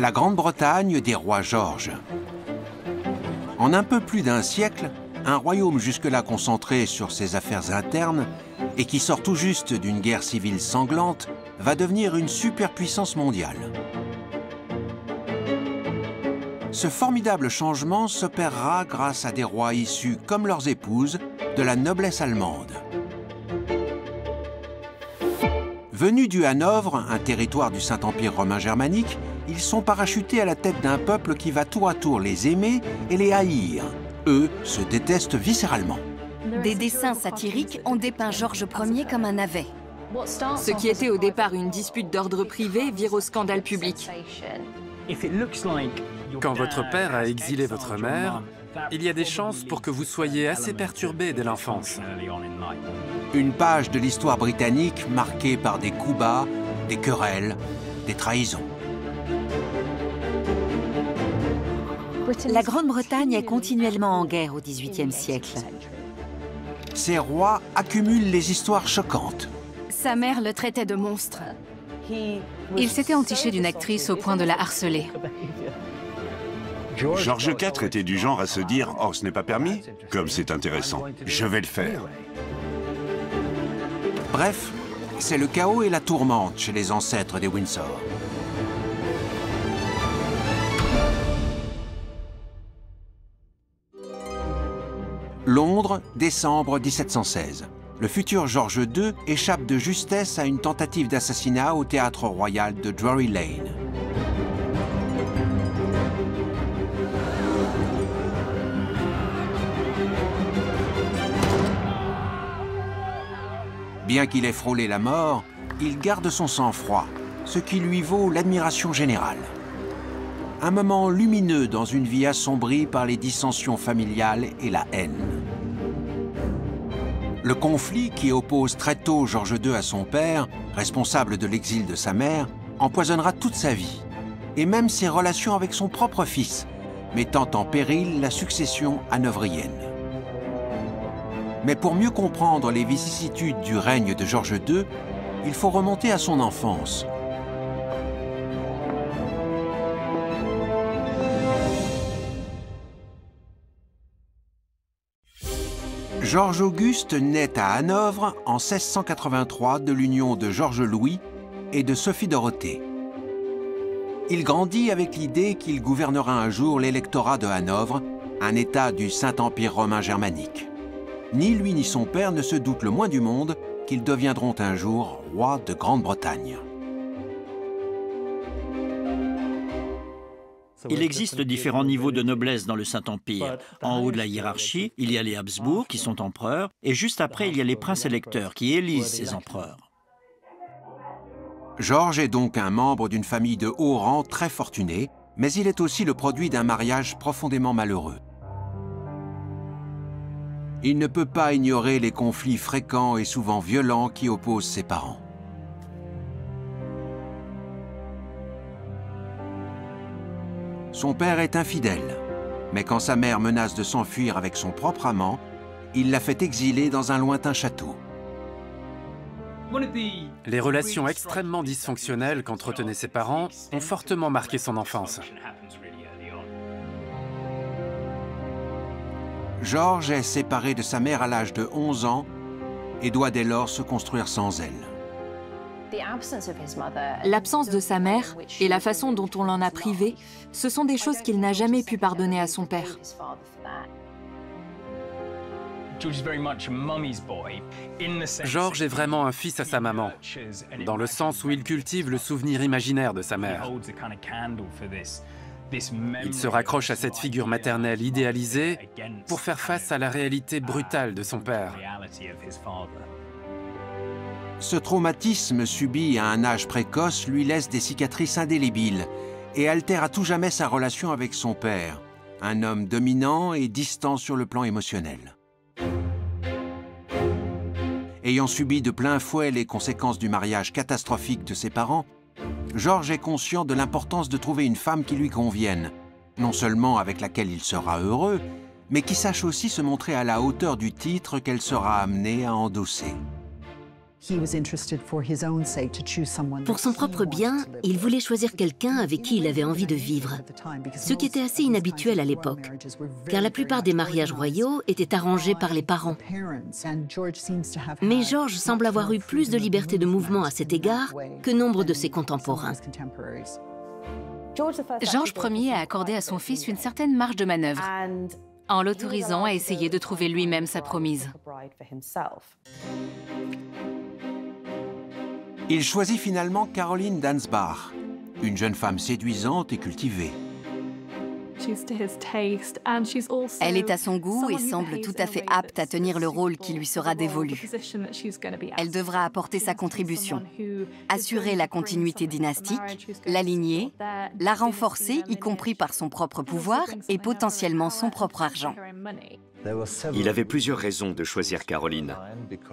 La Grande-Bretagne des rois Georges. En un peu plus d'un siècle, un royaume jusque-là concentré sur ses affaires internes et qui sort tout juste d'une guerre civile sanglante va devenir une superpuissance mondiale. Ce formidable changement s'opérera grâce à des rois issus, comme leurs épouses, de la noblesse allemande. Venus du Hanovre, un territoire du Saint-Empire romain germanique, ils sont parachutés à la tête d'un peuple qui va tour à tour les aimer et les haïr. Eux se détestent viscéralement. Des dessins satiriques ont dépeint Georges Ier comme un navet. Ce qui était au départ une dispute d'ordre privé vire au scandale public. Quand votre père a exilé votre mère, il y a des chances pour que vous soyez assez perturbé dès l'enfance. Une page de l'histoire britannique marquée par des coups bas, des querelles, des trahisons. La Grande-Bretagne est continuellement en guerre au XVIIIe siècle. Ces rois accumulent les histoires choquantes. Sa mère le traitait de monstre. Il s'était entiché d'une actrice au point de la harceler. Georges IV était du genre à se dire « Oh, ce n'est pas permis ?» Comme c'est intéressant, je vais le faire. Bref, c'est le chaos et la tourmente chez les ancêtres des Windsor. Londres, décembre 1716. Le futur George II échappe de justesse à une tentative d'assassinat au théâtre royal de Drury Lane. Bien qu'il ait frôlé la mort, il garde son sang-froid, ce qui lui vaut l'admiration générale. Un moment lumineux dans une vie assombrie par les dissensions familiales et la haine. Le conflit qui oppose très tôt George II à son père, responsable de l'exil de sa mère, empoisonnera toute sa vie, et même ses relations avec son propre fils, mettant en péril la succession hanovrienne. Mais pour mieux comprendre les vicissitudes du règne de George II, il faut remonter à son enfance. Georges Auguste naît à Hanovre en 1683 de l'union de Georges Louis et de Sophie Dorothée. Il grandit avec l'idée qu'il gouvernera un jour l'électorat de Hanovre, un État du Saint-Empire romain germanique. Ni lui ni son père ne se doutent le moins du monde qu'ils deviendront un jour rois de Grande-Bretagne. Il existe différents niveaux de noblesse dans le Saint-Empire. En haut de la hiérarchie, il y a les Habsbourg qui sont empereurs, et juste après, il y a les princes électeurs qui élisent ces empereurs. Georges est donc un membre d'une famille de haut rang très fortunée, mais il est aussi le produit d'un mariage profondément malheureux. Il ne peut pas ignorer les conflits fréquents et souvent violents qui opposent ses parents. Son père est infidèle, mais quand sa mère menace de s'enfuir avec son propre amant, il la fait exiler dans un lointain château. Les relations extrêmement dysfonctionnelles qu'entretenaient ses parents ont fortement marqué son enfance. Georges est séparé de sa mère à l'âge de 11 ans et doit dès lors se construire sans elle. L'absence de sa mère et la façon dont on l'en a privé, ce sont des choses qu'il n'a jamais pu pardonner à son père. Georges est vraiment un fils à sa maman, dans le sens où il cultive le souvenir imaginaire de sa mère. Il se raccroche à cette figure maternelle idéalisée pour faire face à la réalité brutale de son père. Ce traumatisme subi à un âge précoce lui laisse des cicatrices indélébiles et altère à tout jamais sa relation avec son père, un homme dominant et distant sur le plan émotionnel. Ayant subi de plein fouet les conséquences du mariage catastrophique de ses parents, Georges est conscient de l'importance de trouver une femme qui lui convienne, non seulement avec laquelle il sera heureux, mais qui sache aussi se montrer à la hauteur du titre qu'elle sera amenée à endosser. Pour son propre bien, il voulait choisir quelqu'un avec qui il avait envie de vivre, ce qui était assez inhabituel à l'époque, car la plupart des mariages royaux étaient arrangés par les parents. Mais George semble avoir eu plus de liberté de mouvement à cet égard que nombre de ses contemporains. George Ier a accordé à son fils une certaine marge de manœuvre, en l'autorisant à essayer de trouver lui-même sa promise. Il choisit finalement Caroline d'Ansbach, une jeune femme séduisante et cultivée. Elle est à son goût et semble tout à fait apte à tenir le rôle qui lui sera dévolu. Elle devra apporter sa contribution, assurer la continuité dynastique, la lignée, la renforcer, y compris par son propre pouvoir et potentiellement son propre argent. Il avait plusieurs raisons de choisir Caroline.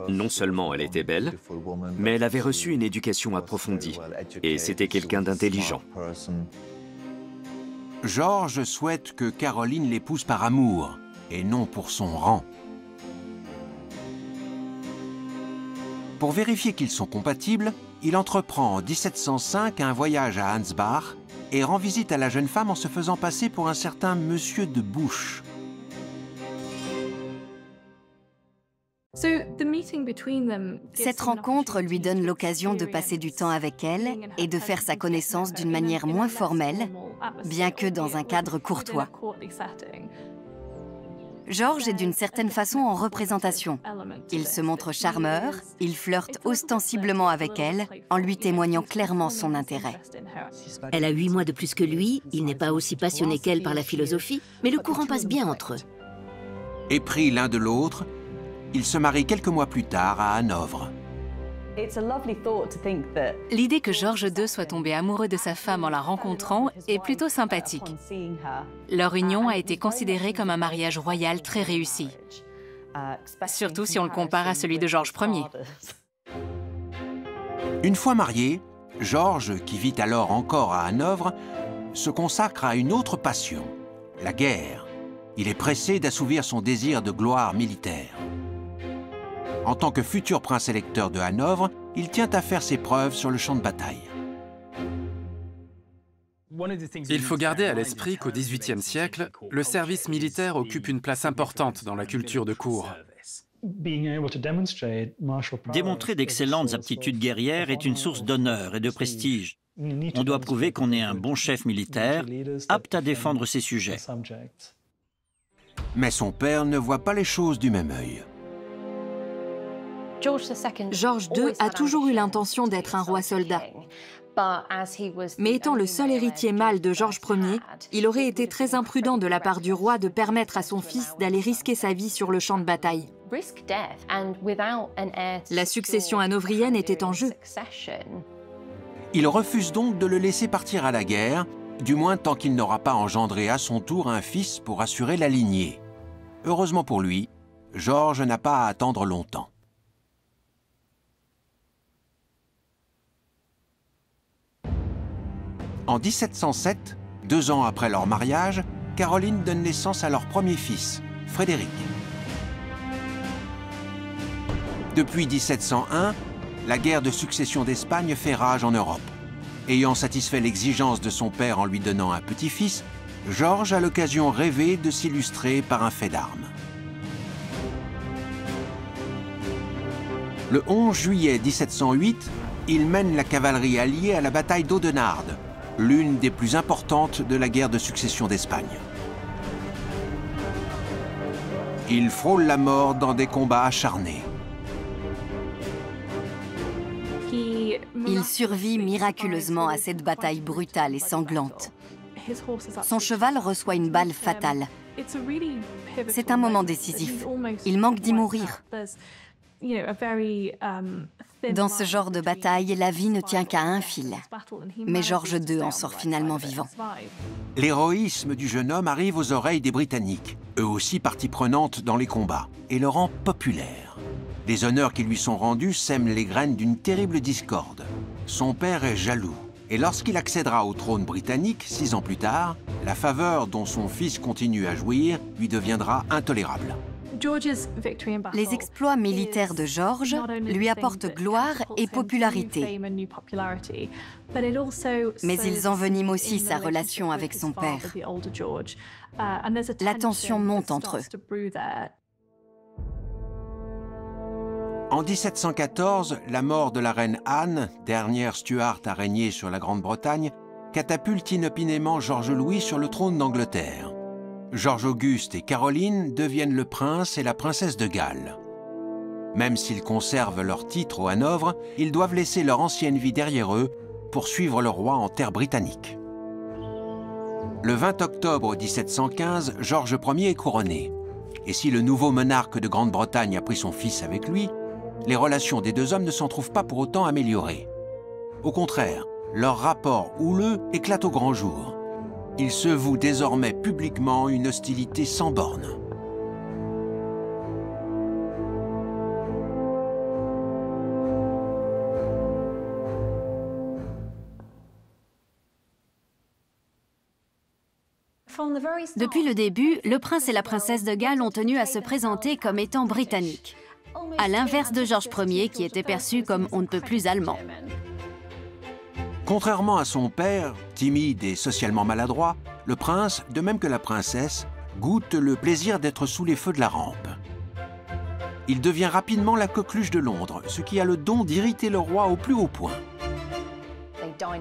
Non seulement elle était belle, mais elle avait reçu une éducation approfondie et c'était quelqu'un d'intelligent. George souhaite que Caroline l'épouse par amour et non pour son rang. Pour vérifier qu'ils sont compatibles, il entreprend en 1705 un voyage à Ansbach et rend visite à la jeune femme en se faisant passer pour un certain Monsieur de Buch. Cette rencontre lui donne l'occasion de passer du temps avec elle et de faire sa connaissance d'une manière moins formelle, bien que dans un cadre courtois. George est d'une certaine façon en représentation. Il se montre charmeur, il flirte ostensiblement avec elle, en lui témoignant clairement son intérêt. Elle a 8 mois de plus que lui, il n'est pas aussi passionné qu'elle par la philosophie, mais le courant passe bien entre eux. Épris l'un de l'autre, ils se marient quelques mois plus tard à Hanovre. L'idée que George II soit tombé amoureux de sa femme en la rencontrant est plutôt sympathique. Leur union a été considérée comme un mariage royal très réussi, surtout si on le compare à celui de George Ier. Une fois marié, George, qui vit alors encore à Hanovre, se consacre à une autre passion, la guerre. Il est pressé d'assouvir son désir de gloire militaire. En tant que futur prince électeur de Hanovre, il tient à faire ses preuves sur le champ de bataille. Il faut garder à l'esprit qu'au XVIIIe siècle, le service militaire occupe une place importante dans la culture de cour. Démontrer d'excellentes aptitudes guerrières est une source d'honneur et de prestige. On doit prouver qu'on est un bon chef militaire, apte à défendre ses sujets. Mais son père ne voit pas les choses du même œil. George II a toujours eu l'intention d'être un roi soldat. Mais étant le seul héritier mâle de George Ier, il aurait été très imprudent de la part du roi de permettre à son fils d'aller risquer sa vie sur le champ de bataille. La succession hanovrienne était en jeu. Il refuse donc de le laisser partir à la guerre, du moins tant qu'il n'aura pas engendré à son tour un fils pour assurer la lignée. Heureusement pour lui, George n'a pas à attendre longtemps. En 1707, 2 ans après leur mariage, Caroline donne naissance à leur premier fils, Frédéric. Depuis 1701, la guerre de succession d'Espagne fait rage en Europe. Ayant satisfait l'exigence de son père en lui donnant un petit-fils, George a l'occasion rêvée de s'illustrer par un fait d'armes. Le 11 juillet 1708, il mène la cavalerie alliée à la bataille d'Audenarde, l'une des plus importantes de la guerre de succession d'Espagne. Il frôle la mort dans des combats acharnés. Il survit miraculeusement à cette bataille brutale et sanglante. Son cheval reçoit une balle fatale. C'est un moment décisif. Il manque d'y mourir. Dans ce genre de bataille, la vie ne tient qu'à un fil. Mais George II en sort finalement vivant. L'héroïsme du jeune homme arrive aux oreilles des Britanniques, eux aussi partie prenante dans les combats, et le rend populaire. Les honneurs qui lui sont rendus sèment les graines d'une terrible discorde. Son père est jaloux, et lorsqu'il accédera au trône britannique 6 ans plus tard, la faveur dont son fils continue à jouir lui deviendra intolérable. Les exploits militaires de George lui apportent gloire et popularité. Mais ils enveniment aussi sa relation avec son père. La tension monte entre eux. En 1714, la mort de la reine Anne, dernière Stuart à régner sur la Grande-Bretagne, catapulte inopinément George Louis sur le trône d'Angleterre. George Auguste et Caroline deviennent le prince et la princesse de Galles. Même s'ils conservent leur titre au Hanovre, ils doivent laisser leur ancienne vie derrière eux pour suivre le roi en terre britannique. Le 20 octobre 1715, George Ier est couronné. Et si le nouveau monarque de Grande-Bretagne a pris son fils avec lui, les relations des deux hommes ne s'en trouvent pas pour autant améliorées. Au contraire, leur rapport houleux éclate au grand jour. Ils se vouent désormais publiquement une hostilité sans bornes. Depuis le début, le prince et la princesse de Galles ont tenu à se présenter comme étant britanniques, à l'inverse de George Ier qui était perçu comme on ne peut plus allemand. Contrairement à son père, timide et socialement maladroit, le prince, de même que la princesse, goûte le plaisir d'être sous les feux de la rampe. Il devient rapidement la coqueluche de Londres, ce qui a le don d'irriter le roi au plus haut point.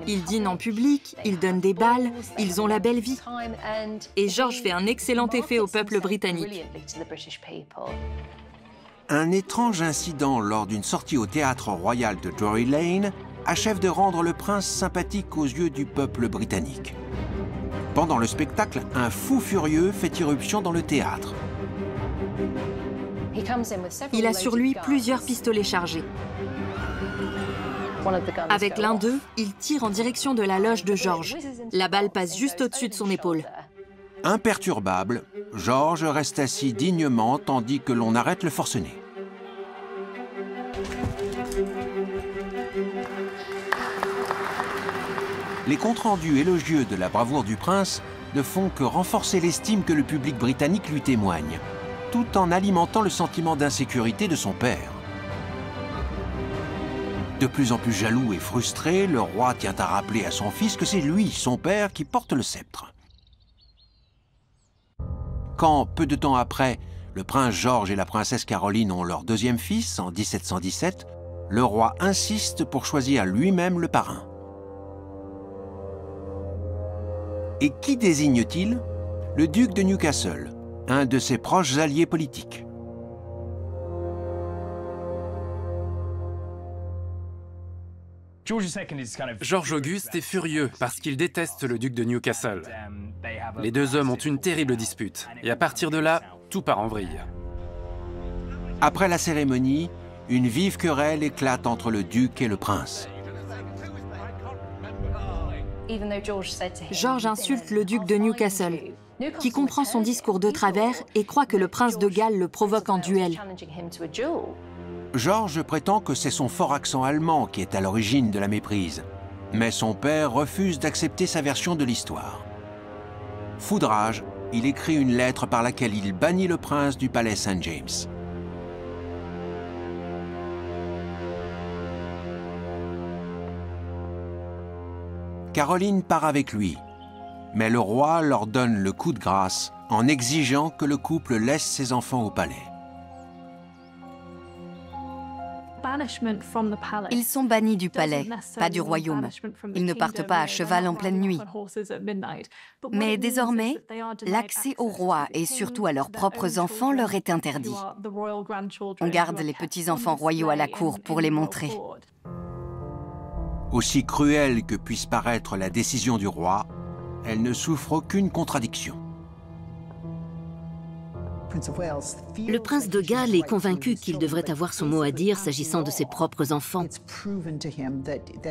Ils dînent en public, ils donnent des bals, ils ont la belle vie. Et George fait un excellent effet au peuple britannique. Un étrange incident lors d'une sortie au théâtre royal de Drury Lane achève de rendre le prince sympathique aux yeux du peuple britannique. Pendant le spectacle, un fou furieux fait irruption dans le théâtre. Il a sur lui plusieurs pistolets chargés. Avec l'un d'eux, il tire en direction de la loge de George. La balle passe juste au-dessus de son épaule. Imperturbable, George reste assis dignement tandis que l'on arrête le forcené. Les comptes rendus élogieux de la bravoure du prince ne font que renforcer l'estime que le public britannique lui témoigne, tout en alimentant le sentiment d'insécurité de son père. De plus en plus jaloux et frustré, le roi tient à rappeler à son fils que c'est lui, son père, qui porte le sceptre. Quand, peu de temps après, le prince George et la princesse Caroline ont leur deuxième fils, en 1717, le roi insiste pour choisir lui-même le parrain. Et qui désigne-t-il? Le duc de Newcastle, un de ses proches alliés politiques. George Auguste est furieux parce qu'il déteste le duc de Newcastle. Les deux hommes ont une terrible dispute, et à partir de là, tout part en vrille. Après la cérémonie, une vive querelle éclate entre le duc et le prince. George insulte le duc de Newcastle, qui comprend son discours de travers et croit que le prince de Galles le provoque en duel. George prétend que c'est son fort accent allemand qui est à l'origine de la méprise, mais son père refuse d'accepter sa version de l'histoire. Foudrage, il écrit une lettre par laquelle il bannit le prince du palais St. James. Caroline part avec lui, mais le roi leur donne le coup de grâce en exigeant que le couple laisse ses enfants au palais. Ils sont bannis du palais, pas du royaume. Ils ne partent pas à cheval en pleine nuit. Mais désormais, l'accès au roi et surtout à leurs propres enfants leur est interdit. On garde les petits-enfants royaux à la cour pour les montrer. Aussi cruelle que puisse paraître la décision du roi, elle ne souffre aucune contradiction. Le prince de Galles est convaincu qu'il devrait avoir son mot à dire s'agissant de ses propres enfants.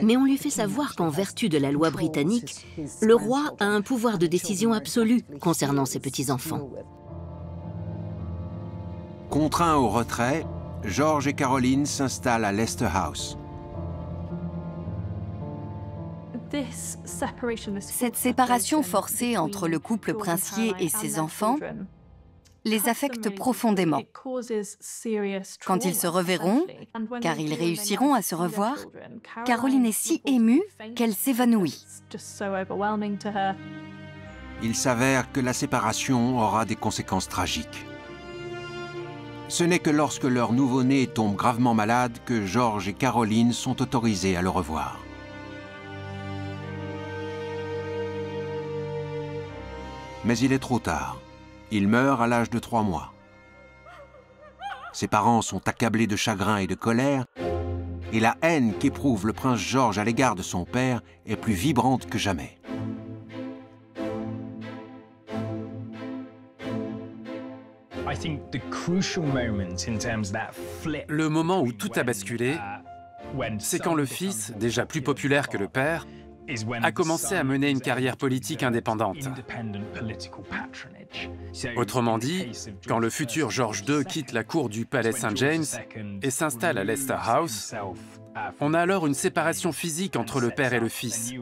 Mais on lui fait savoir qu'en vertu de la loi britannique, le roi a un pouvoir de décision absolu concernant ses petits-enfants. Contraints au retrait, George et Caroline s'installent à Leicester House. Cette séparation forcée entre le couple princier et ses enfants les affecte profondément. Quand ils se reverront, car ils réussiront à se revoir, Caroline est si émue qu'elle s'évanouit. Il s'avère que la séparation aura des conséquences tragiques. Ce n'est que lorsque leur nouveau-né tombe gravement malade que George et Caroline sont autorisés à le revoir. Mais il est trop tard. Il meurt à l'âge de 3 mois. Ses parents sont accablés de chagrin et de colère, et la haine qu'éprouve le prince George à l'égard de son père est plus vibrante que jamais. Le moment où tout a basculé, c'est quand le fils, déjà plus populaire que le père, a commencé à mener une carrière politique indépendante. Autrement dit, quand le futur George II quitte la cour du palais St. James et s'installe à Leicester House, on a alors une séparation physique entre le père et le fils,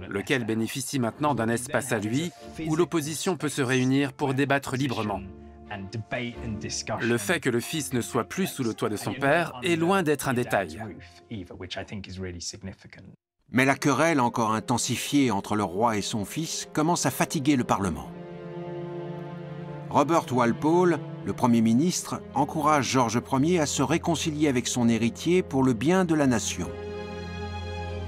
lequel bénéficie maintenant d'un espace à lui où l'opposition peut se réunir pour débattre librement. Le fait que le fils ne soit plus sous le toit de son père est loin d'être un détail. Mais la querelle encore intensifiée entre le roi et son fils commence à fatiguer le Parlement. Robert Walpole, le Premier ministre, encourage George Ier à se réconcilier avec son héritier pour le bien de la nation.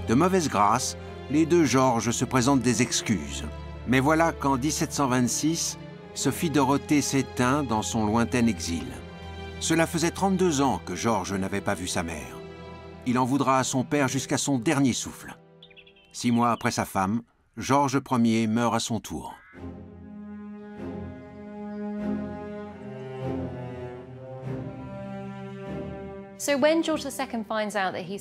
De mauvaise grâce, les deux Georges se présentent des excuses. Mais voilà qu'en 1726, Sophie Dorothée s'éteint dans son lointain exil. Cela faisait 32 ans que George n'avait pas vu sa mère. Il en voudra à son père jusqu'à son dernier souffle. 6 mois après sa femme, George Ier meurt à son tour.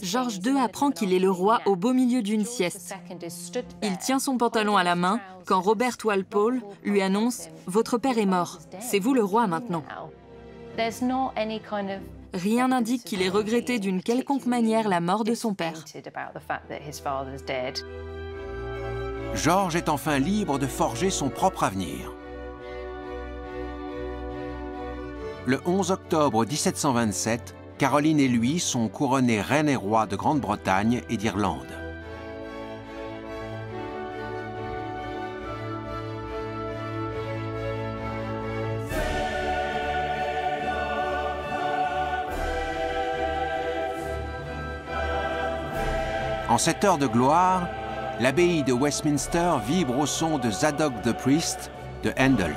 George II apprend qu'il est le roi au beau milieu d'une sieste. Il tient son pantalon à la main quand Robert Walpole lui annonce « Votre père est mort, c'est vous le roi maintenant ». Rien n'indique qu'il ait regretté d'une quelconque manière la mort de son père. George est enfin libre de forger son propre avenir. Le 11 octobre 1727, Caroline et lui sont couronnés reine et roi de Grande-Bretagne et d'Irlande. En cette heure de gloire, l'abbaye de Westminster vibre au son de Zadok the Priest de Handel.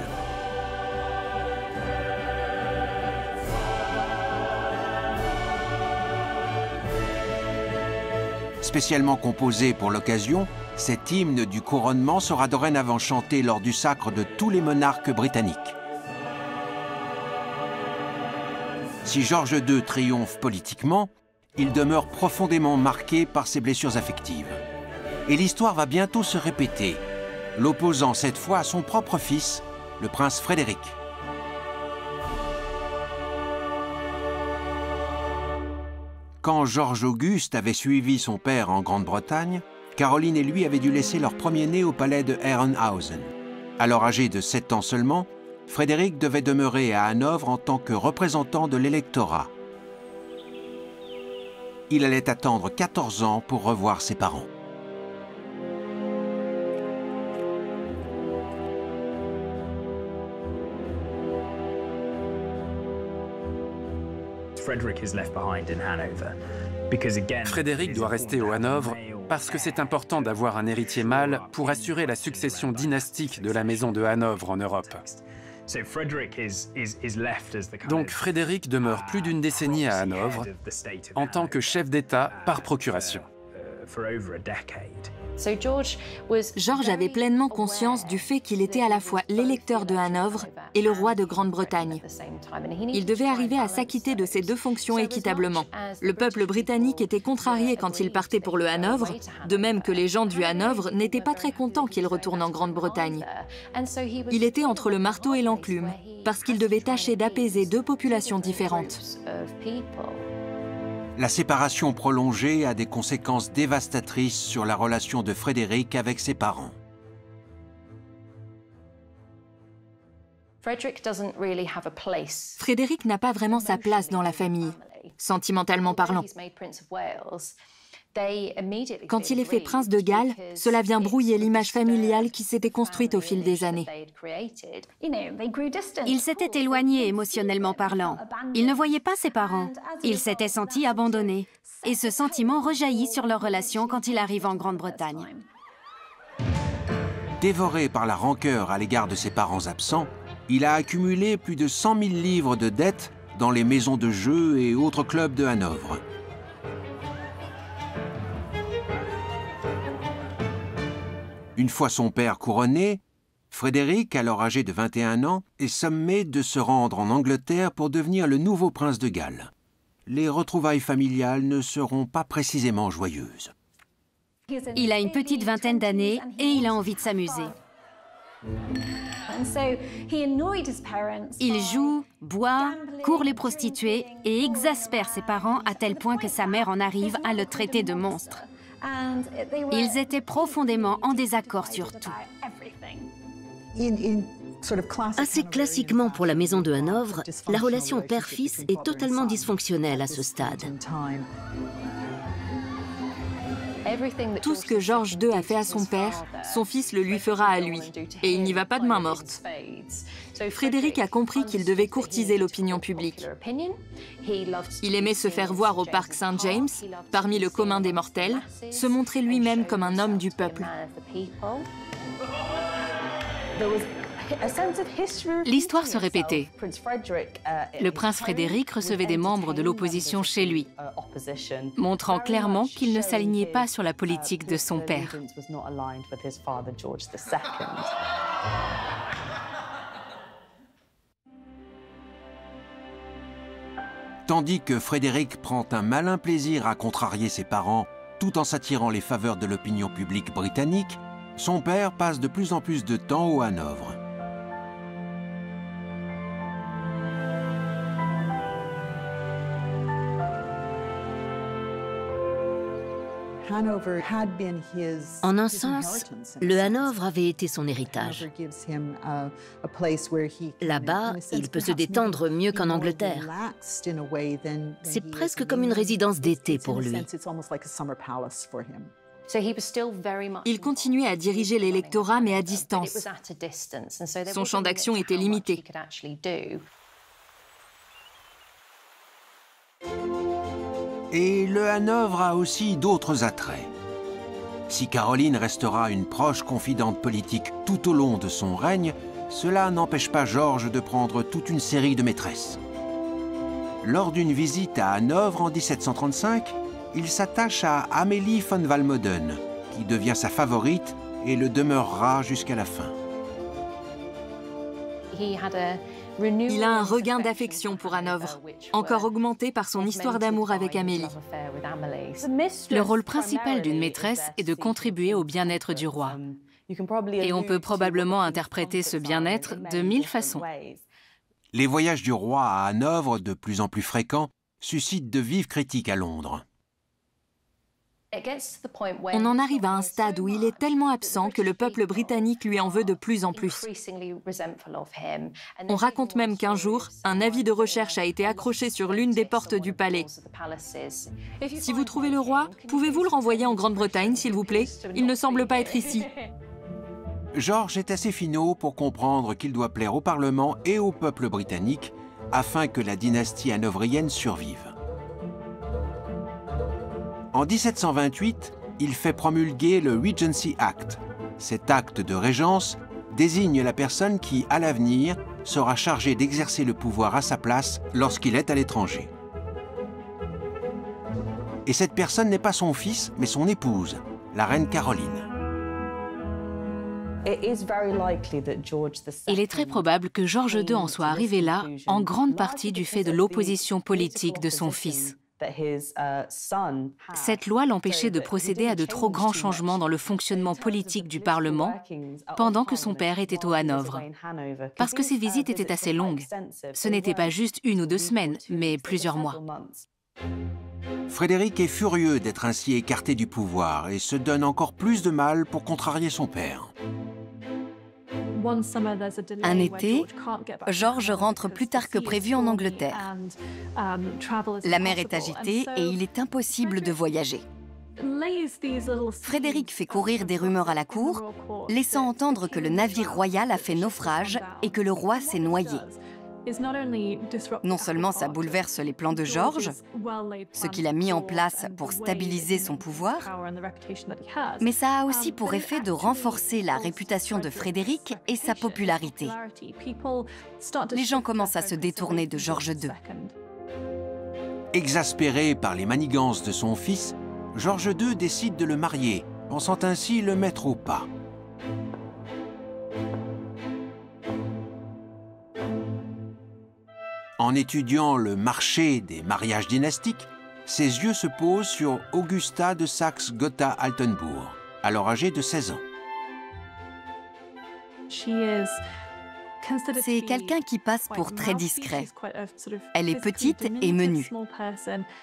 Spécialement composé pour l'occasion, cet hymne du couronnement sera dorénavant chanté lors du sacre de tous les monarques britanniques. Si George II triomphe politiquement, il demeure profondément marqué par ses blessures affectives. Et l'histoire va bientôt se répéter, l'opposant cette fois à son propre fils, le prince Frédéric. Quand George Auguste avait suivi son père en Grande-Bretagne, Caroline et lui avaient dû laisser leur premier-né au palais de Herrenhausen. Alors âgé de 7 ans seulement, Frédéric devait demeurer à Hanovre en tant que représentant de l'électorat. Il allait attendre 14 ans pour revoir ses parents. Frédéric doit rester au Hanovre parce que c'est important d'avoir un héritier mâle pour assurer la succession dynastique de la maison de Hanovre en Europe. Donc Frédéric demeure plus d'une décennie à Hanovre en tant que chef d'État par procuration. George avait pleinement conscience du fait qu'il était à la fois l'électeur de Hanovre et le roi de Grande-Bretagne. Il devait arriver à s'acquitter de ces deux fonctions équitablement. Le peuple britannique était contrarié quand il partait pour le Hanovre, de même que les gens du Hanovre n'étaient pas très contents qu'il retourne en Grande-Bretagne. Il était entre le marteau et l'enclume, parce qu'il devait tâcher d'apaiser deux populations différentes. La séparation prolongée a des conséquences dévastatrices sur la relation de Frédéric avec ses parents. Frédéric n'a pas vraiment sa place dans la famille, sentimentalement parlant. Quand il est fait prince de Galles, cela vient brouiller l'image familiale qui s'était construite au fil des années. Il s'était éloigné émotionnellement parlant. Il ne voyait pas ses parents. Il s'était senti abandonné. Et ce sentiment rejaillit sur leur relation quand il arrive en Grande-Bretagne. Dévoré par la rancœur à l'égard de ses parents absents, il a accumulé plus de 100 000 livres de dettes dans les maisons de jeux et autres clubs de Hanovre. Une fois son père couronné, Frédéric, alors âgé de 21 ans, est sommé de se rendre en Angleterre pour devenir le nouveau prince de Galles. Les retrouvailles familiales ne seront pas précisément joyeuses. Il a une petite vingtaine d'années et il a envie de s'amuser. Il joue, boit, court les prostituées et exaspère ses parents à tel point que sa mère en arrive à le traiter de monstre. Ils étaient profondément en désaccord sur tout. Assez classiquement pour la maison de Hanovre, la relation père-fils est totalement dysfonctionnelle à ce stade. Tout ce que George II a fait à son père, son fils le lui fera à lui. Et il n'y va pas de main morte. Frédéric a compris qu'il devait courtiser l'opinion publique. Il aimait se faire voir au parc Saint-James, parmi le commun des mortels, se montrer lui-même comme un homme du peuple. L'histoire se répétait. Le prince Frédéric recevait des membres de l'opposition chez lui, montrant clairement qu'il ne s'alignait pas sur la politique de son père. Tandis que Frédéric prend un malin plaisir à contrarier ses parents tout en s'attirant les faveurs de l'opinion publique britannique, son père passe de plus en plus de temps au Hanovre. En un sens, le Hanovre avait été son héritage. Là-bas, il peut se détendre mieux qu'en Angleterre. C'est presque comme une résidence d'été pour lui. Il continuait à diriger l'électorat, mais à distance. Son champ d'action était limité. Et le Hanovre a aussi d'autres attraits. Si Caroline restera une proche confidente politique tout au long de son règne, cela n'empêche pas Georges de prendre toute une série de maîtresses. Lors d'une visite à Hanovre en 1735, il s'attache à Amélie von Walmoden, qui devient sa favorite et le demeurera jusqu'à la fin. Il a un regain d'affection pour Hanovre, encore augmenté par son histoire d'amour avec Amélie. Le rôle principal d'une maîtresse est de contribuer au bien-être du roi. Et on peut probablement interpréter ce bien-être de 1000 façons. Les voyages du roi à Hanovre, de plus en plus fréquents, suscitent de vives critiques à Londres. On en arrive à un stade où il est tellement absent que le peuple britannique lui en veut de plus en plus. On raconte même qu'un jour, un avis de recherche a été accroché sur l'une des portes du palais. Si vous trouvez le roi, pouvez-vous le renvoyer en Grande-Bretagne, s'il vous plaît? Il ne semble pas être ici. Georges est assez finaud pour comprendre qu'il doit plaire au Parlement et au peuple britannique afin que la dynastie hanovrienne survive. En 1728, il fait promulguer le Regency Act. Cet acte de régence désigne la personne qui, à l'avenir, sera chargée d'exercer le pouvoir à sa place lorsqu'il est à l'étranger. Et cette personne n'est pas son fils, mais son épouse, la reine Caroline. Il est très probable que George II en soit arrivé là, en grande partie du fait de l'opposition politique de son fils. Cette loi l'empêchait de procéder à de trop grands changements dans le fonctionnement politique du Parlement pendant que son père était au Hanovre. Parce que ses visites étaient assez longues. Ce n'était pas juste 1 ou 2 semaines, mais plusieurs mois. Frédéric est furieux d'être ainsi écarté du pouvoir et se donne encore plus de mal pour contrarier son père. Un été, George rentre plus tard que prévu en Angleterre. La mer est agitée et il est impossible de voyager. Frédéric fait courir des rumeurs à la cour, laissant entendre que le navire royal a fait naufrage et que le roi s'est noyé. Non seulement ça bouleverse les plans de George, ce qu'il a mis en place pour stabiliser son pouvoir, mais ça a aussi pour effet de renforcer la réputation de Frédéric et sa popularité. Les gens commencent à se détourner de George II. Exaspéré par les manigances de son fils, George II décide de le marier, pensant ainsi le mettre au pas. En étudiant le marché des mariages dynastiques, ses yeux se posent sur Augusta de Saxe-Gotha-Altenbourg, alors âgée de 16 ans. C'est quelqu'un qui passe pour très discret. Elle est petite et menue.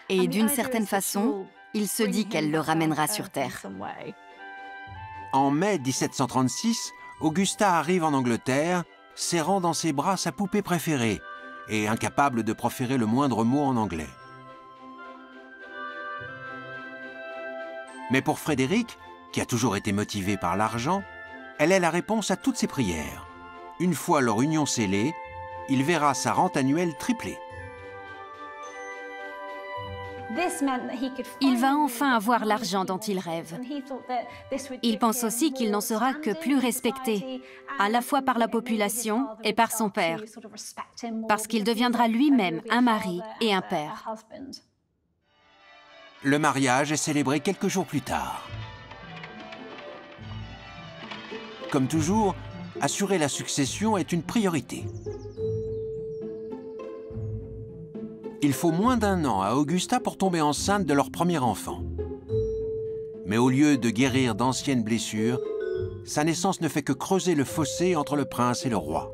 Et d'une certaine façon, il se dit qu'elle le ramènera sur Terre. En mai 1736, Augusta arrive en Angleterre, serrant dans ses bras sa poupée préférée et incapable de proférer le moindre mot en anglais. Mais pour Frédéric, qui a toujours été motivé par l'argent, elle est la réponse à toutes ses prières. Une fois leur union scellée, il verra sa rente annuelle tripler. Il va enfin avoir l'argent dont il rêve. Il pense aussi qu'il n'en sera que plus respecté, à la fois par la population et par son père, parce qu'il deviendra lui-même un mari et un père. Le mariage est célébré quelques jours plus tard. Comme toujours, assurer la succession est une priorité. Il faut moins d'1 an à Augusta pour tomber enceinte de leur premier enfant. Mais au lieu de guérir d'anciennes blessures, sa naissance ne fait que creuser le fossé entre le prince et le roi.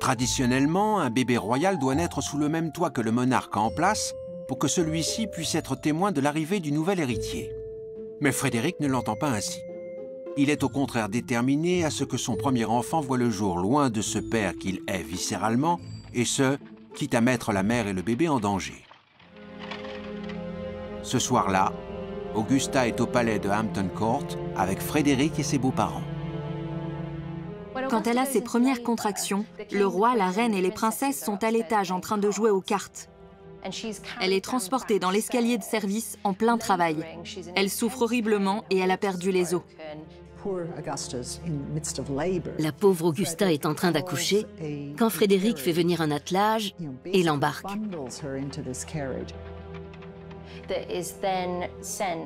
Traditionnellement, un bébé royal doit naître sous le même toit que le monarque en place pour que celui-ci puisse être témoin de l'arrivée du nouvel héritier. Mais Frédéric ne l'entend pas ainsi. Il est au contraire déterminé à ce que son premier enfant voie le jour loin de ce père qu'il hait viscéralement, et ce, quitte à mettre la mère et le bébé en danger. Ce soir-là, Augusta est au palais de Hampton Court avec Frédéric et ses beaux-parents. Quand elle a ses premières contractions, le roi, la reine et les princesses sont à l'étage en train de jouer aux cartes. Elle est transportée dans l'escalier de service en plein travail. Elle souffre horriblement et elle a perdu les os. La pauvre Augusta est en train d'accoucher quand Frédéric fait venir un attelage et l'embarque.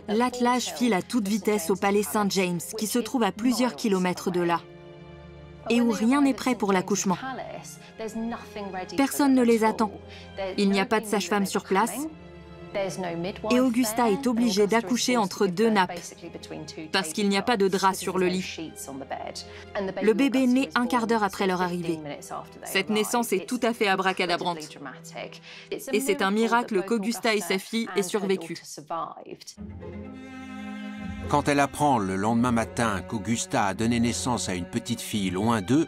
L'attelage file à toute vitesse au palais St. James, qui se trouve à plusieurs kilomètres de là, et où rien n'est prêt pour l'accouchement. Personne ne les attend. Il n'y a pas de sage-femme sur place. Et Augusta est obligée d'accoucher entre 2 nappes, parce qu'il n'y a pas de drap sur le lit. Le bébé naît 1/4 d'heure après leur arrivée. Cette naissance est tout à fait abracadabrante. Et c'est un miracle qu'Augusta et sa fille aient survécu. Quand elle apprend le lendemain matin qu'Augusta a donné naissance à une petite fille loin d'eux,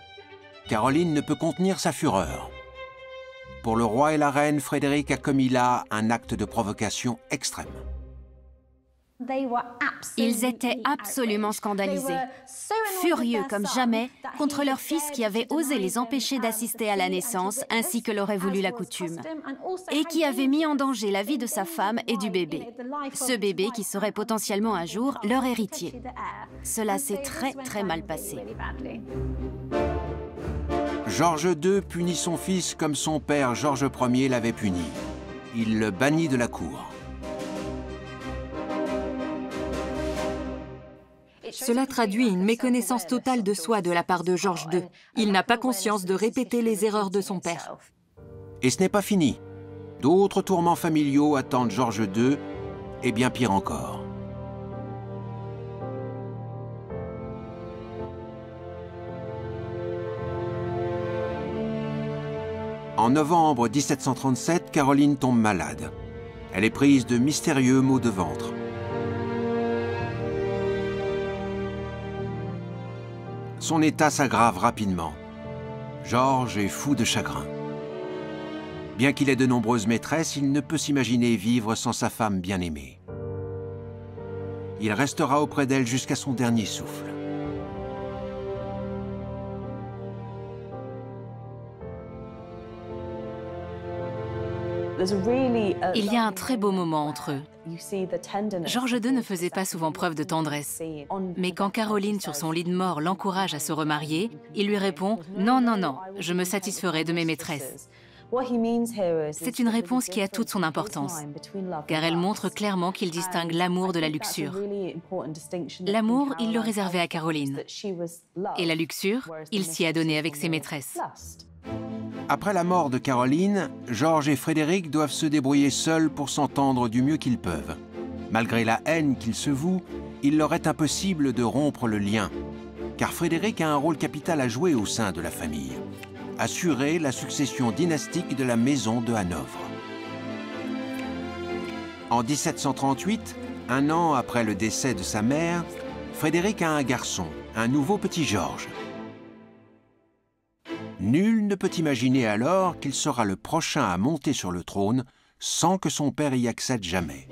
Caroline ne peut contenir sa fureur. Pour le roi et la reine, Frédéric a commis là un acte de provocation extrême. Ils étaient absolument scandalisés, furieux comme jamais contre leur fils qui avait osé les empêcher d'assister à la naissance ainsi que l'aurait voulu la coutume, et qui avait mis en danger la vie de sa femme et du bébé, ce bébé qui serait potentiellement un jour leur héritier. Cela s'est très mal passé. George II punit son fils comme son père George Ier l'avait puni. Il le bannit de la cour. Cela traduit une méconnaissance totale de soi de la part de George II. Il n'a pas conscience de répéter les erreurs de son père. Et ce n'est pas fini. D'autres tourments familiaux attendent George II, et bien pire encore. En novembre 1737, Caroline tombe malade. Elle est prise de mystérieux maux de ventre. Son état s'aggrave rapidement. George est fou de chagrin. Bien qu'il ait de nombreuses maîtresses, il ne peut s'imaginer vivre sans sa femme bien-aimée. Il restera auprès d'elle jusqu'à son dernier souffle. Il y a un très beau moment entre eux. George II ne faisait pas souvent preuve de tendresse. Mais quand Caroline, sur son lit de mort, l'encourage à se remarier, il lui répond « Non, non, non, je me satisferai de mes maîtresses ». C'est une réponse qui a toute son importance, car elle montre clairement qu'il distingue l'amour de la luxure. L'amour, il le réservait à Caroline. Et la luxure, il s'y a donné avec ses maîtresses. Après la mort de Caroline, George et Frédéric doivent se débrouiller seuls pour s'entendre du mieux qu'ils peuvent. Malgré la haine qu'ils se vouent, il leur est impossible de rompre le lien, car Frédéric a un rôle capital à jouer au sein de la famille. Assurer la succession dynastique de la maison de Hanovre. En 1738, un an après le décès de sa mère, Frédéric a un garçon, un nouveau petit George. Nul ne peut imaginer alors qu'il sera le prochain à monter sur le trône sans que son père y accède jamais.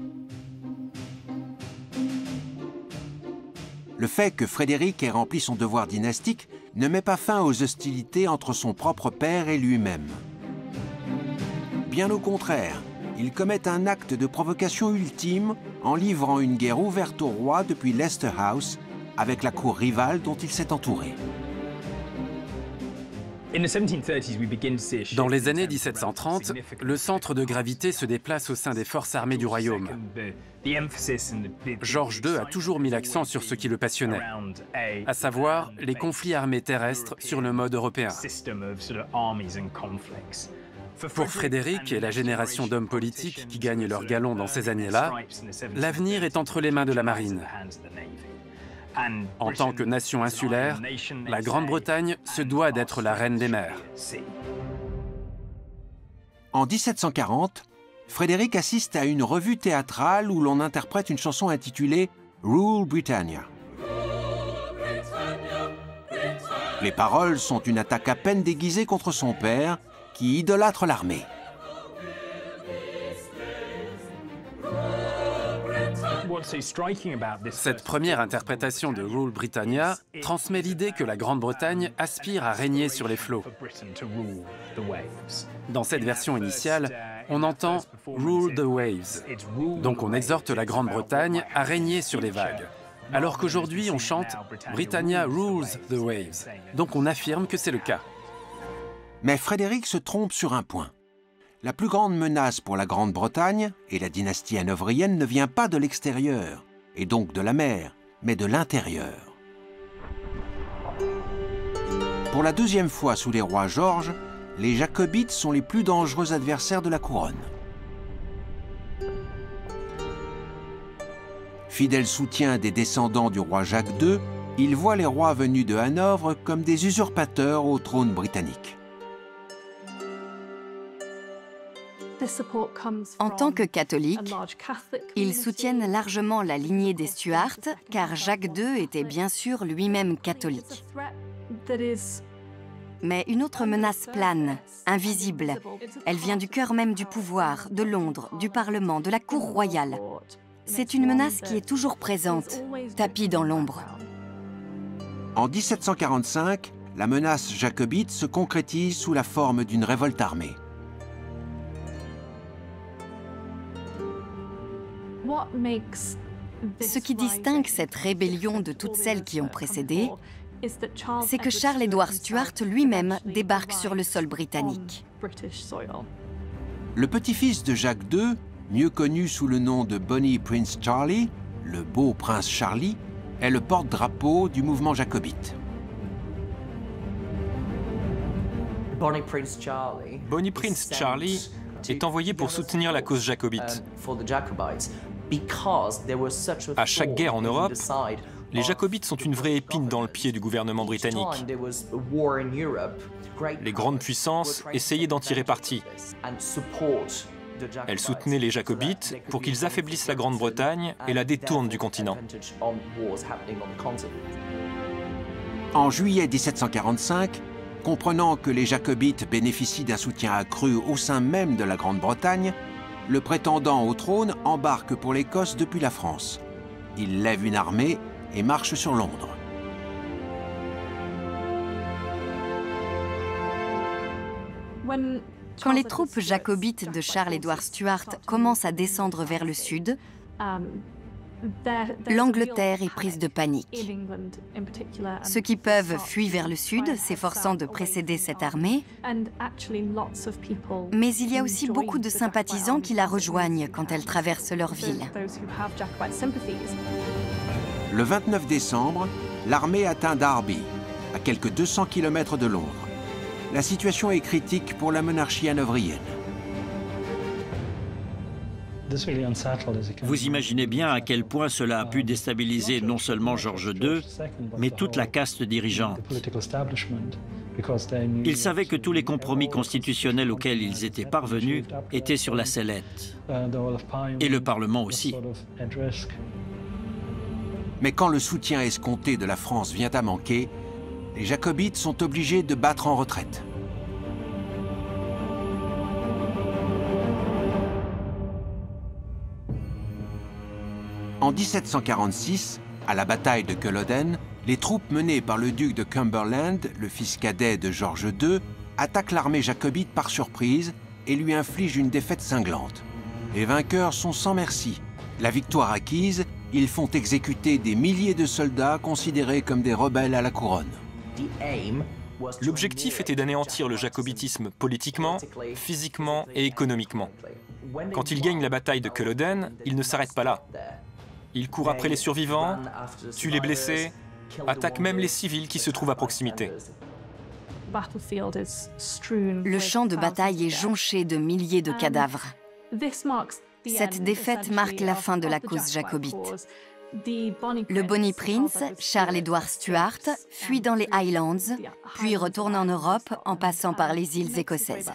Le fait que Frédéric ait rempli son devoir dynastique ne met pas fin aux hostilités entre son propre père et lui-même. Bien au contraire, il commet un acte de provocation ultime en livrant une guerre ouverte au roi depuis Leicester House avec la cour rivale dont il s'est entouré. Dans les années 1730, le centre de gravité se déplace au sein des forces armées du royaume. George II a toujours mis l'accent sur ce qui le passionnait, à savoir les conflits armés terrestres sur le mode européen. Pour Frédéric et la génération d'hommes politiques qui gagnent leur galon dans ces années-là, l'avenir est entre les mains de la marine. En tant que nation insulaire, la Grande-Bretagne se doit d'être la reine des mers. En 1740, Frédéric assiste à une revue théâtrale où l'on interprète une chanson intitulée « Rule Britannia ». Les paroles sont une attaque à peine déguisée contre son père, qui idolâtre l'armée. Cette première interprétation de Rule Britannia transmet l'idée que la Grande-Bretagne aspire à régner sur les flots. Dans cette version initiale, on entend « Rule the waves », donc on exhorte la Grande-Bretagne à régner sur les vagues. Alors qu'aujourd'hui, on chante « Britannia rules the waves », donc on affirme que c'est le cas. Mais Frédéric se trompe sur un point. La plus grande menace pour la Grande-Bretagne et la dynastie hanovrienne ne vient pas de l'extérieur, et donc de la mer, mais de l'intérieur. Pour la deuxième fois sous les rois Georges, les Jacobites sont les plus dangereux adversaires de la couronne. Fidèle soutien des descendants du roi Jacques II, ils voient les rois venus de Hanovre comme des usurpateurs au trône britannique. En tant que catholiques, ils soutiennent largement la lignée des Stuarts, car Jacques II était bien sûr lui-même catholique. Mais une autre menace plane, invisible. Elle vient du cœur même du pouvoir, de Londres, du Parlement, de la cour royale. C'est une menace qui est toujours présente, tapie dans l'ombre. En 1745, la menace jacobite se concrétise sous la forme d'une révolte armée. Ce qui distingue cette rébellion de toutes celles qui ont précédé, c'est que Charles-Édouard Stuart lui-même débarque sur le sol britannique. Le petit-fils de Jacques II, mieux connu sous le nom de Bonnie Prince Charlie, le beau prince Charlie, est le porte-drapeau du mouvement jacobite. Bonnie Prince Charlie est envoyé pour soutenir la cause jacobite. À chaque guerre en Europe, les jacobites sont une vraie épine dans le pied du gouvernement britannique. Les grandes puissances essayaient d'en tirer parti. Elles soutenaient les jacobites pour qu'ils affaiblissent la Grande-Bretagne et la détournent du continent. En juillet 1745, comprenant que les Jacobites bénéficient d'un soutien accru au sein même de la Grande-Bretagne, le prétendant au trône embarque pour l'Écosse depuis la France. Il lève une armée et marche sur Londres. Quand les troupes jacobites de Charles-Édouard Stuart commencent à descendre vers le sud, l'Angleterre est prise de panique. Ceux qui peuvent fuient vers le sud, s'efforçant de précéder cette armée, mais il y a aussi beaucoup de sympathisants qui la rejoignent quand elle traverse leur ville. Le 29 décembre, l'armée atteint Derby, à quelques 200 km de Londres. La situation est critique pour la monarchie hanovrienne. Vous imaginez bien à quel point cela a pu déstabiliser non seulement George II, mais toute la caste dirigeante. Ils savaient que tous les compromis constitutionnels auxquels ils étaient parvenus étaient sur la sellette. Et le Parlement aussi. Mais quand le soutien escompté de la France vient à manquer, les Jacobites sont obligés de battre en retraite. En 1746, à la bataille de Culloden, les troupes menées par le duc de Cumberland, le fils cadet de George II, attaquent l'armée jacobite par surprise et lui infligent une défaite cinglante. Les vainqueurs sont sans merci. La victoire acquise, ils font exécuter des milliers de soldats considérés comme des rebelles à la couronne. L'objectif était d'anéantir le jacobitisme politiquement, physiquement et économiquement. Quand il gagne la bataille de Culloden, il ne s'arrête pas là. Il court après les survivants, tue les blessés, attaque même les civils qui se trouvent à proximité. Le champ de bataille est jonché de milliers de cadavres. Cette défaite marque la fin de la cause jacobite. Le Bonnie Prince, Charles-Édouard Stuart, fuit dans les Highlands, puis retourne en Europe en passant par les îles écossaises.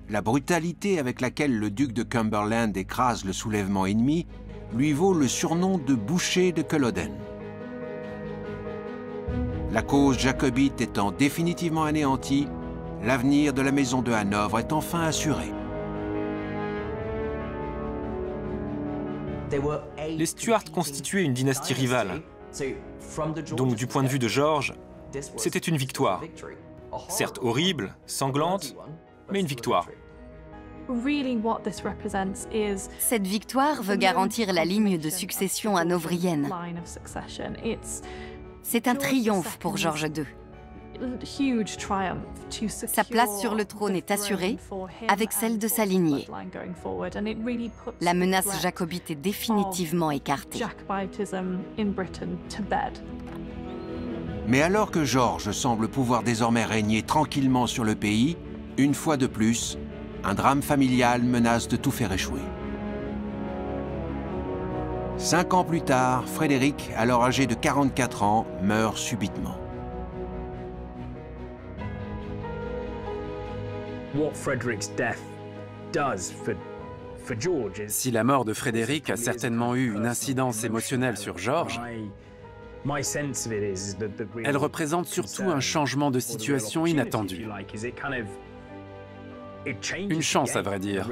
La brutalité avec laquelle le duc de Cumberland écrase le soulèvement ennemi lui vaut le surnom de boucher de Culloden. La cause jacobite étant définitivement anéantie, l'avenir de la maison de Hanovre est enfin assuré. Les Stuarts constituaient une dynastie rivale. Donc du point de vue de George, c'était une victoire. Certes horrible, sanglante, mais une victoire. Cette victoire veut garantir la ligne de succession hanovrienne. C'est un triomphe pour George II. Sa place sur le trône est assurée avec celle de sa lignée. La menace jacobite est définitivement écartée. Mais alors que George semble pouvoir désormais régner tranquillement sur le pays, une fois de plus, un drame familial menace de tout faire échouer. 5 ans plus tard, Frédéric, alors âgé de 44 ans, meurt subitement. Si la mort de Frédéric a certainement eu une incidence émotionnelle sur George, elle représente surtout un changement de situation inattendu. Une chance, à vrai dire.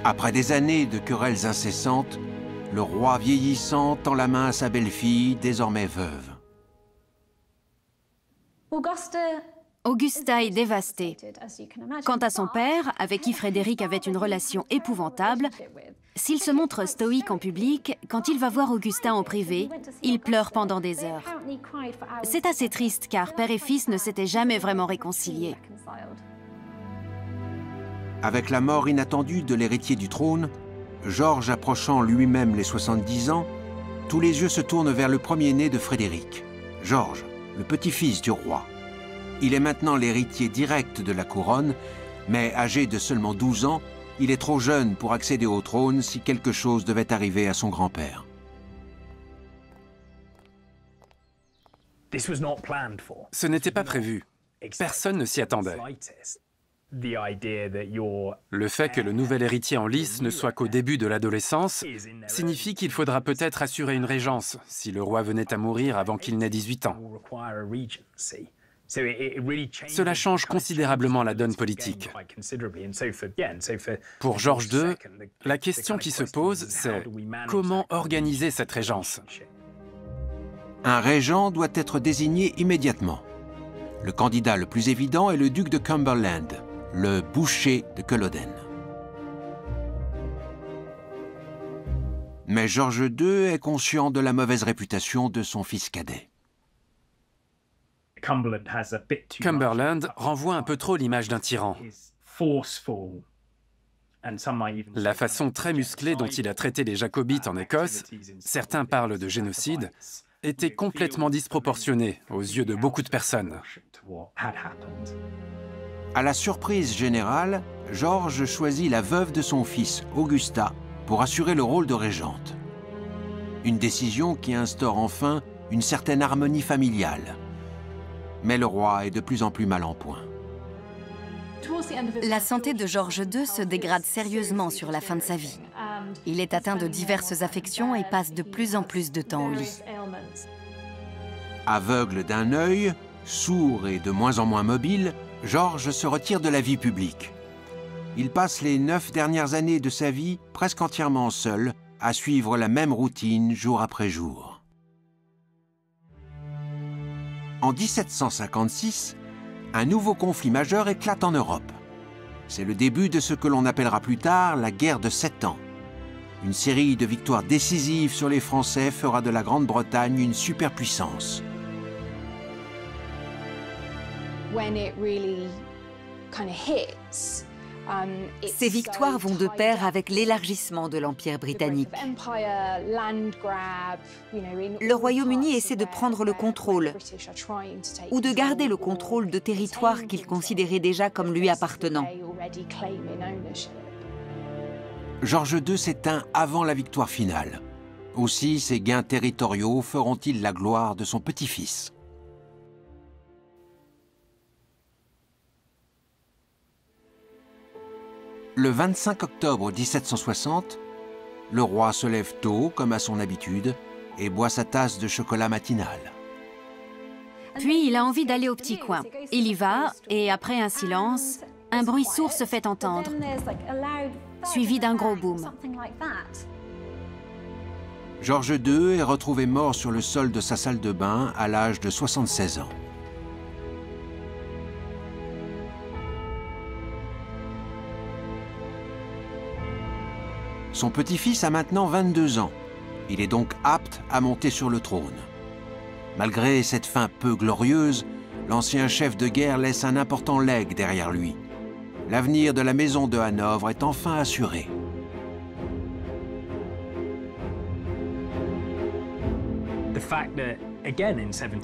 Après des années de querelles incessantes, le roi vieillissant tend la main à sa belle-fille, désormais veuve. Augusta est dévastée. Quant à son père, avec qui Frédéric avait une relation épouvantable, s'il se montre stoïque en public, quand il va voir Augusta en privé, il pleure pendant des heures. C'est assez triste car père et fils ne s'étaient jamais vraiment réconciliés. Avec la mort inattendue de l'héritier du trône, George approchant lui-même les 70 ans, tous les yeux se tournent vers le premier-né de Frédéric, George, le petit-fils du roi. Il est maintenant l'héritier direct de la couronne, mais âgé de seulement 12 ans, il est trop jeune pour accéder au trône si quelque chose devait arriver à son grand-père. Ce n'était pas prévu. Personne ne s'y attendait. Le fait que le nouvel héritier en lice ne soit qu'au début de l'adolescence signifie qu'il faudra peut-être assurer une régence si le roi venait à mourir avant qu'il n'ait 18 ans. Cela change considérablement la donne politique. Pour George II, la question qui se pose, c'est comment organiser cette régence? Un régent doit être désigné immédiatement. Le candidat le plus évident est le duc de Cumberland, le boucher de Culloden. Mais George II est conscient de la mauvaise réputation de son fils cadet. Cumberland renvoie un peu trop l'image d'un tyran. La façon très musclée dont il a traité les Jacobites en Écosse, certains parlent de génocide, était complètement disproportionnée aux yeux de beaucoup de personnes. À la surprise générale, George choisit la veuve de son fils, Augusta, pour assurer le rôle de régente. Une décision qui instaure enfin une certaine harmonie familiale. Mais le roi est de plus en plus mal en point. La santé de George II se dégrade sérieusement sur la fin de sa vie. Il est atteint de diverses affections et passe de plus en plus de temps au lit. Aveugle d'un œil, sourd et de moins en moins mobile, George se retire de la vie publique. Il passe les 9 dernières années de sa vie presque entièrement seul, à suivre la même routine jour après jour. En 1756, un nouveau conflit majeur éclate en Europe. C'est le début de ce que l'on appellera plus tard la guerre de 7 ans. Une série de victoires décisives sur les Français fera de la Grande-Bretagne une superpuissance. Ces victoires vont de pair avec l'élargissement de l'Empire britannique. Le Royaume-Uni essaie de prendre le contrôle ou de garder le contrôle de territoires qu'il considérait déjà comme lui appartenant. George II s'éteint avant la victoire finale. Aussi, ses gains territoriaux feront-ils la gloire de son petit-fils. Le 25 octobre 1760, le roi se lève tôt, comme à son habitude, et boit sa tasse de chocolat matinal. Puis il a envie d'aller au petit coin. Il y va, et après un silence, un bruit sourd se fait entendre, suivi d'un gros boom. George II est retrouvé mort sur le sol de sa salle de bain à l'âge de 76 ans. Son petit-fils a maintenant 22 ans. Il est donc apte à monter sur le trône. Malgré cette fin peu glorieuse, l'ancien chef de guerre laisse un important legs derrière lui. L'avenir de la maison de Hanovre est enfin assuré.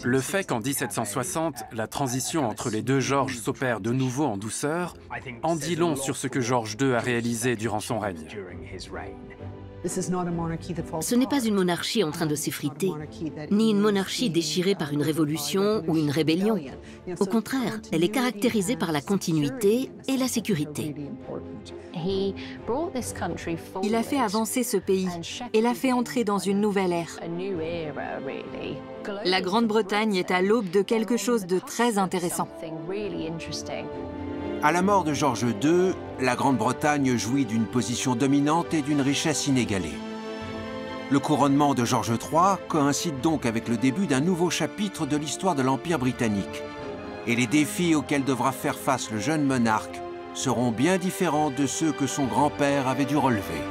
Le fait qu'en 1760, la transition entre les deux Georges s'opère de nouveau en douceur, en dit long sur ce que George II a réalisé durant son règne. Ce n'est pas une monarchie en train de s'effriter, ni une monarchie déchirée par une révolution ou une rébellion. Au contraire, elle est caractérisée par la continuité et la sécurité. Il a fait avancer ce pays et l'a fait entrer dans une nouvelle ère. La Grande-Bretagne est à l'aube de quelque chose de très intéressant. À la mort de George II, la Grande-Bretagne jouit d'une position dominante et d'une richesse inégalée. Le couronnement de George III coïncide donc avec le début d'un nouveau chapitre de l'histoire de l'Empire britannique. Et les défis auxquels devra faire face le jeune monarque seront bien différents de ceux que son grand-père avait dû relever.